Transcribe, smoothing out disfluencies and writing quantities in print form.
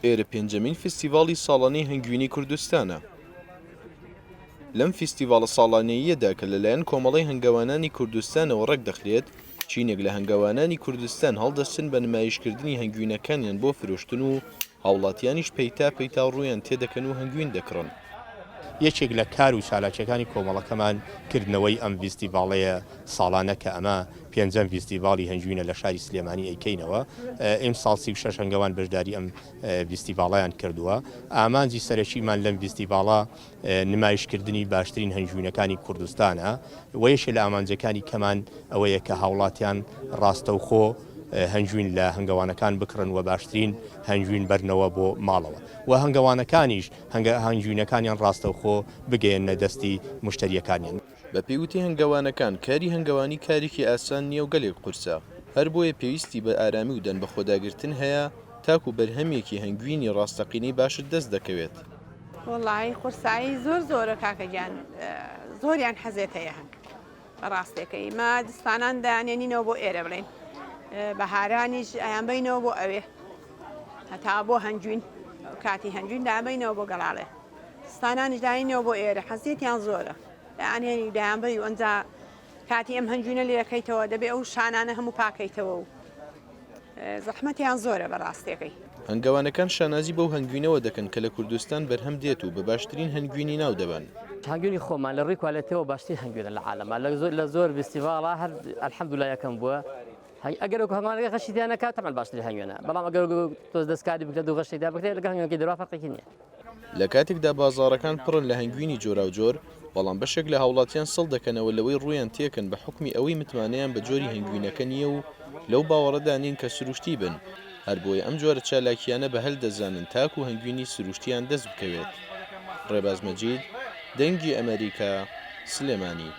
ئێرە پێنجەمین فستیڤاڵی ساڵانەی هەنگوینی کوردستانە. لەم فستیڤاڵە ساڵانەییەدا کە لەلایەن کۆمەڵەی هەنگاوانانی کوردستانەوە ڕێک دەخرێت، چینێک لە هەنگاوانانی کوردستان هەڵدەستن بە نمایشکردنی هەنگوینەکانیان بۆ فرۆشتن و هاوڵاتیانیش پەیتا ڕوویان تێدەکەن و هەنگوین دەکڕن. یەکێک لە کار و چالاکیەکانی کۆمەڵەکەمان کردنەوەی ئەم فستیڤاڵەیە ساڵانە کە ئەمە پێنجەم فستیڤاڵی هەنگوینە لە شاری سلێمانی ئەیکەینەوە. ئێم ساڵ 36 هەنگاوان بەشداری ئەم فستیڤاڵەیان کردووە. ئامانجی سەرەکیمان لەم فستیڤاڵە نمایشکردنی باشترین هەنگوینەکانی کوردستانە و یەکێک لە ئامانجەکانی کەمان ئەوەیە کە هاوڵاتیان ڕاستەوخۆ هەنگوین لە هەنگاوانەکان بکڕن و باشترین هەنگوین بەرنەوە بۆ ماڵەوە و هەنگاوانەکانیش هەنگوینەکانیان ڕاستەوخۆ بگەێنە دەستی مشتریەکانیان. بە پێوتی هەنگاوانەکان کاری هەنگاوانی کارێکی ئاسان نییە و گەلێک قورسە، هەر بۆیە پێویستی بە ئارامی و دەن بە خۆداگرتن هەیە تاکو بەرهەمێکی هەنگوینی ڕاستەقینەی باشت دەست دەکەوێت. وڵی قورسایی زۆرە کاکەگیان زۆریان حەزێت هەیە هەنگ بەڕاستێکەکەی ما دستانان دانێنینەوە بۆ ئێرە بڵێن بەهارانیش ئەیان بینەوە بۆ ئەوێ هەتا بۆ هەنگوین کاتی هەنگوین دابینەوە بۆ گەڵاڵێ ستانانیش داینەوە بۆ ئێرە حەزیەتیان زۆرە دانێنی دایانبی و ئەنجا کاتی ئەم هەنگوینە لێەکەیتەوە دەبێت ئەو شانانە هەموو پاکەیتەوە و زەحمەتیان زۆرە بەڕاستیەکەی. هەنگاوانەکان شانازی بەو هەنگوینەوە دەکەن کە لە کوردستان بەرهەم دێت و بە باشترین هەنگوینی ناو دەبن. هەنگوینی خۆمان لە ڕووی کوالەتیەوە باشترین هەنگوینە لە عالەمە لە زۆر فستیڤاڵە هەر الحەمدولیلا یەکەم بووە. ئەگەر هەنگاوانەکە غەشیدیان نەکات تەمەن باشترین هەنگوینە، بەڵام ئەگەر تۆز دەستکاری بکرێت و غەشیدا بکرێت لەگەڵ هەنگوینەکەی دەروا فەرقێکی نییە. لە کاتێکدا بازاڕەکان پڕن لە هەنگوینی جۆرا و جۆر، بەڵام بەشێک لە هاوڵاتیان سڵ دەکەنەوە لەوەی ڕوویان تێکن بە حکمی ئەوەی متمانەیان بە جۆری هەنگوینەکە نییە و لەو باوەڕەدا نین کە سروشتی بن، هەر بۆیە ئەم جۆرە چالاکیانە بە هەل دەزانن تاکو هەنگوینی سروشتیان دەست بکەوێت. ڕێباز مەجید، دەنگی ئەمریکا، سلێمانی.